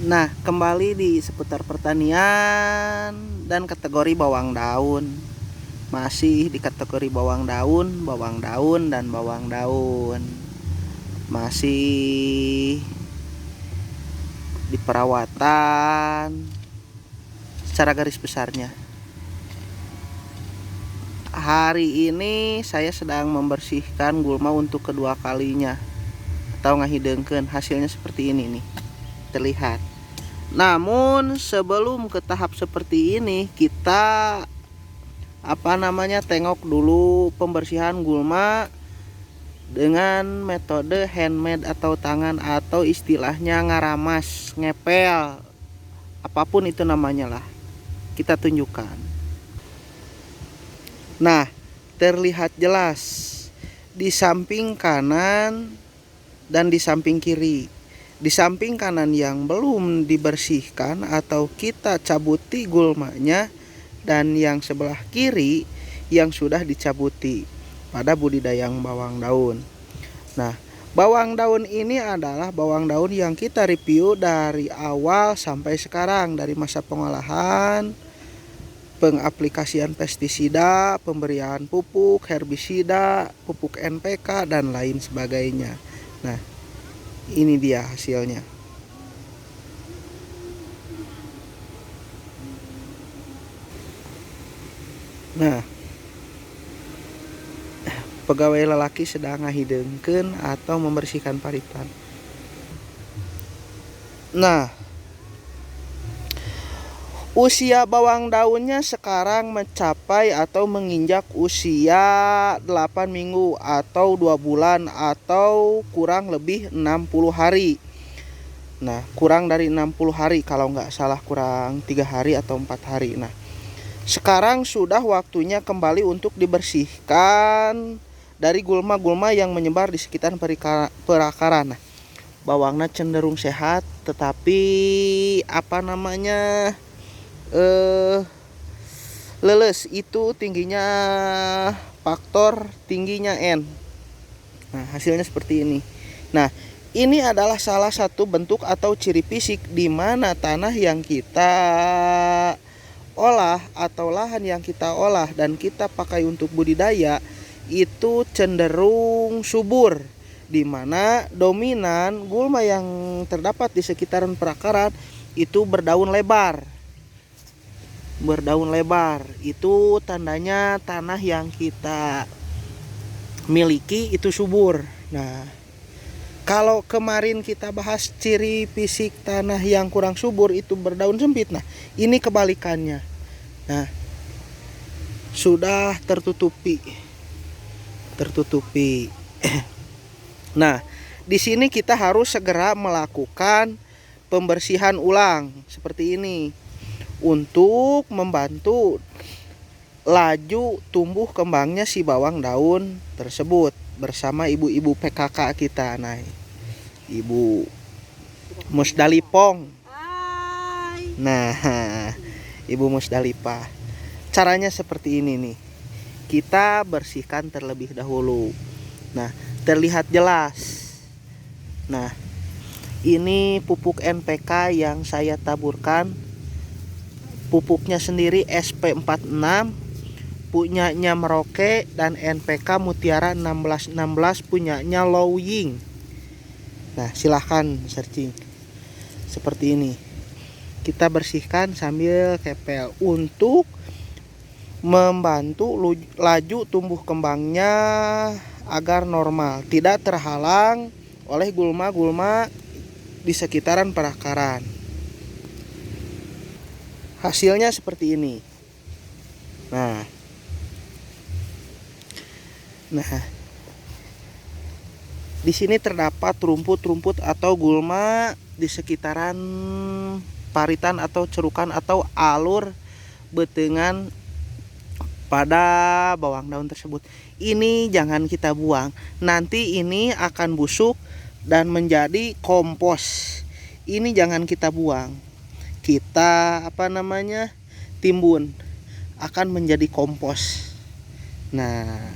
Nah, kembali di seputar pertanian dan kategori bawang daun. Masih di kategori bawang daun dan bawang daun. Masih di perawatan secara garis besarnya. Hari ini saya sedang membersihkan gulma untuk kedua kalinya atau ngahidengkeun. Hasilnya seperti ini nih. Terlihat. Namun sebelum ke tahap seperti ini, kita tengok dulu pembersihan gulma dengan metode handmade atau tangan, atau istilahnya ngaramas, ngepel, apapun itu namanya lah, kita tunjukkan. Nah, terlihat jelas di samping kanan dan di samping kiri. Di samping kanan yang belum dibersihkan atau kita cabuti gulmanya, dan yang sebelah kiri yang sudah dicabuti pada budidaya bawang daun. Nah, bawang daun ini adalah bawang daun yang kita review dari awal sampai sekarang, dari masa pengolahan, pengaplikasian pestisida, pemberian pupuk herbisida, pupuk NPK dan lain sebagainya. Nah, ini dia hasilnya. Nah, pegawai lelaki sedang ngahidengkeun atau membersihkan paritan. Nah, usia bawang daunnya sekarang mencapai atau menginjak usia 8 minggu atau 2 bulan atau kurang lebih 60 hari. Nah, kurang dari 60 hari kalau nggak salah, kurang 3 hari atau 4 hari. Nah, sekarang sudah waktunya kembali untuk dibersihkan dari gulma-gulma yang menyebar di sekitar perakaran. Nah, bawangnya cenderung sehat, tetapi leles itu tingginya, faktor tingginya N. Nah, hasilnya seperti ini. Nah, ini adalah salah satu bentuk atau ciri fisik di mana tanah yang kita olah atau lahan yang kita olah dan kita pakai untuk budidaya itu cenderung subur, di mana dominan gulma yang terdapat di sekitaran perakaran itu berdaun lebar. Itu tandanya tanah yang kita miliki itu subur. Nah, kalau kemarin kita bahas ciri fisik tanah yang kurang subur itu berdaun sempit. Nah, ini kebalikannya. Nah, sudah tertutupi. Nah, di sini kita harus segera melakukan pembersihan ulang seperti ini untuk membantu laju tumbuh kembangnya si bawang daun tersebut bersama ibu-ibu PKK kita. Nah, Ibu Musdalipong. Nah, Ibu Musdalipah. Caranya seperti ini nih. Kita bersihkan terlebih dahulu. Nah, terlihat jelas. Nah, ini pupuk NPK yang saya taburkan. Pupuknya sendiri SP46, punyanya Merauke, dan NPK Mutiara 1616 punyanya Lowing. Nah, silahkan searching seperti ini. Kita bersihkan sambil kepel untuk membantu laju tumbuh kembangnya agar normal, tidak terhalang oleh gulma-gulma di sekitaran perakaran. Hasilnya seperti ini. Nah, di sini terdapat rumput-rumput atau gulma di sekitaran paritan atau cerukan atau alur betengan pada bawang daun tersebut. Ini jangan kita buang. Nanti ini akan busuk dan menjadi kompos. Ini jangan kita buang. Kita timbun, akan menjadi kompos. Nah,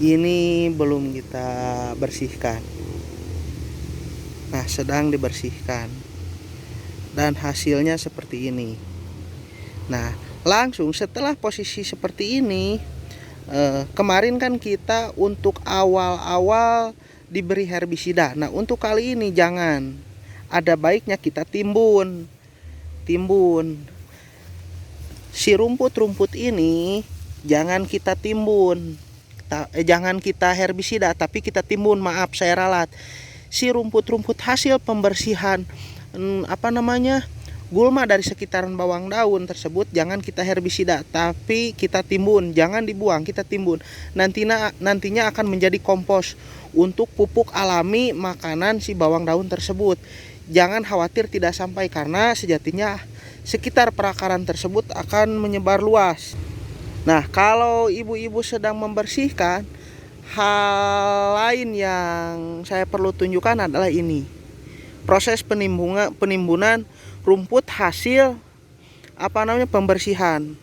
Ini belum kita bersihkan. Nah, sedang dibersihkan. Dan hasilnya seperti ini. Nah, langsung setelah posisi seperti ini, kemarin kan kita untuk awal-awal diberi herbisida. Nah, untuk kali ini jangan. Ada baiknya kita timbun. Si rumput-rumput ini jangan kita timbun. Jangan kita herbisida, tapi kita timbun. Maaf, saya ralat. Si rumput-rumput hasil pembersihan gulma dari sekitaran bawang daun tersebut jangan kita herbisida, tapi kita timbun. Jangan dibuang, kita timbun. Nantinya akan menjadi kompos untuk pupuk alami makanan si bawang daun tersebut. Jangan khawatir tidak sampai, karena sejatinya sekitar perakaran tersebut akan menyebar luas. Nah, kalau ibu-ibu sedang membersihkan, hal lain yang saya perlu tunjukkan adalah ini. Proses penimbunan rumput hasil pembersihan.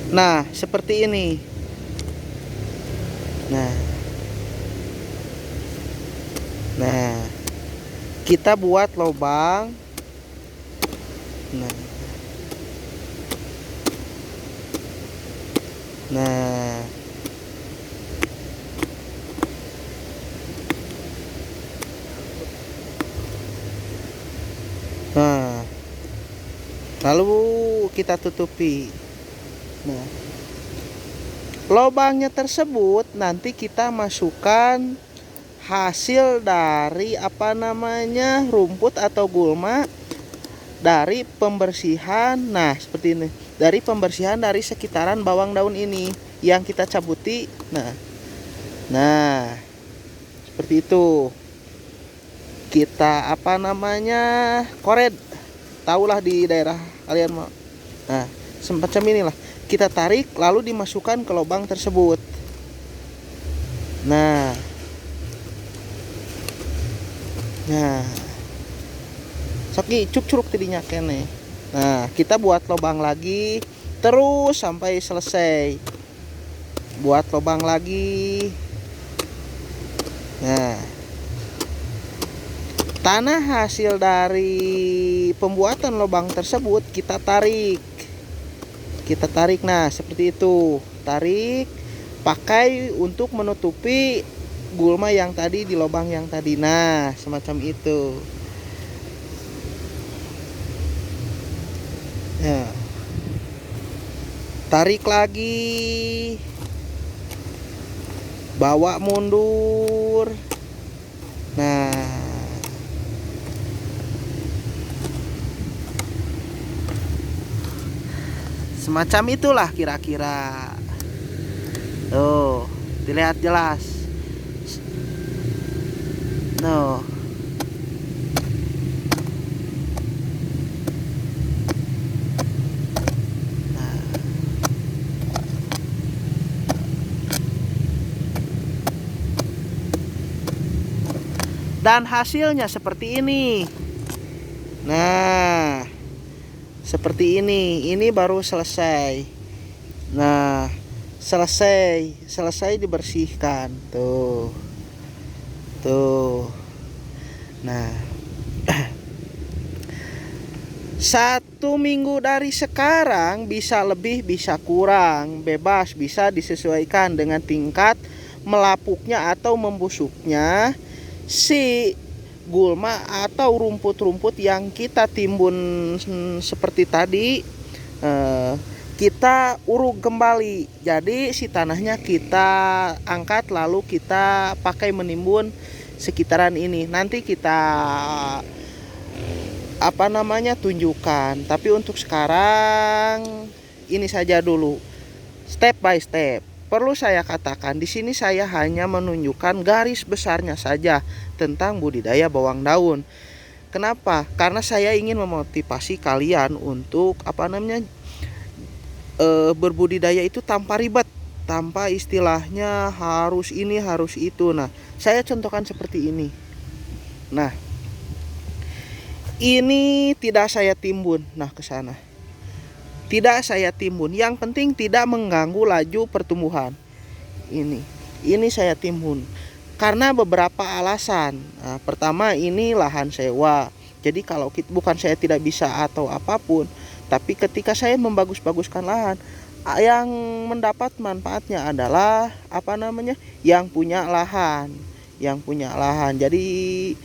Nah, seperti ini. Nah, kita buat lubang. Nah, lalu kita tutupi. Nah, lubangnya tersebut nanti kita masukkan hasil dari rumput atau gulma dari pembersihan. Nah, seperti ini. Dari pembersihan dari sekitaran bawang daun ini yang kita cabuti. Nah, seperti itu. Kita koret. Tahulah di daerah kalian mau. Nah, semacam inilah. Kita tarik lalu dimasukkan ke lubang tersebut. Nah. Soki cuk-curuk tidinya kene. Nah, kita buat lubang lagi terus sampai selesai. Buat lubang lagi. Nah, tanah hasil dari pembuatan lubang tersebut kita tarik. Nah, seperti itu. Tarik, pakai untuk menutupi gulma yang tadi di lubang yang tadi. Nah, semacam itu. Ya. Tarik lagi, bawa mundur. Nah, semacam itulah kira-kira. Tuh, dilihat jelas. Tuh. Dan hasilnya seperti ini. Nah, seperti ini. Ini baru selesai. Nah, selesai dibersihkan. Tuh. Nah, 1 minggu dari sekarang bisa lebih bisa kurang, bebas, bisa disesuaikan dengan tingkat melapuknya atau membusuknya si gulma atau rumput-rumput yang kita timbun seperti tadi. Kita uruk kembali. Jadi si tanahnya kita angkat lalu kita pakai menimbun sekitaran ini. Nanti kita tunjukkan. Tapi untuk sekarang ini saja dulu. Step by step. Perlu saya katakan, di sini saya hanya menunjukkan garis besarnya saja tentang budidaya bawang daun. Kenapa? Karena saya ingin memotivasi kalian untuk berbudidaya itu tanpa ribet, tanpa istilahnya harus ini harus itu. Nah, saya contohkan seperti ini. Nah, ini tidak saya timbun. Nah, ke sana. Tidak saya timbun. Yang penting tidak mengganggu laju pertumbuhan. Ini saya timbun karena beberapa alasan. Nah, pertama, ini lahan sewa. Jadi kalau bukan saya tidak bisa atau apapun, tapi ketika saya membagus-baguskan lahan, yang mendapat manfaatnya adalah yang punya lahan, Jadi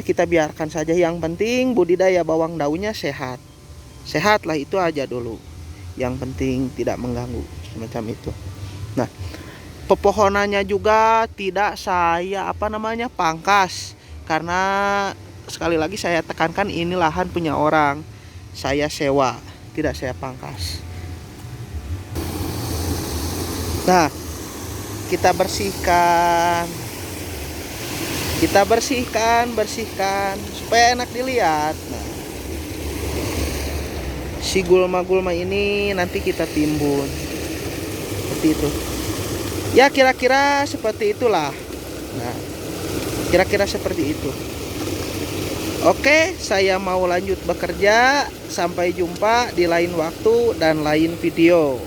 kita biarkan saja, yang penting budidaya bawang daunnya sehat lah, itu aja dulu. Yang penting tidak mengganggu semacam itu. Nah, pepohonannya juga tidak saya pangkas, karena sekali lagi saya tekankan, ini lahan punya orang, saya sewa, tidak saya pangkas. Nah, kita bersihkan supaya enak dilihat. Nah, si gulma-gulma ini nanti kita timbun seperti itu. Ya, kira-kira seperti itulah. Nah, kira-kira seperti itu. Oke, saya mau lanjut bekerja. Sampai jumpa di lain waktu dan lain video.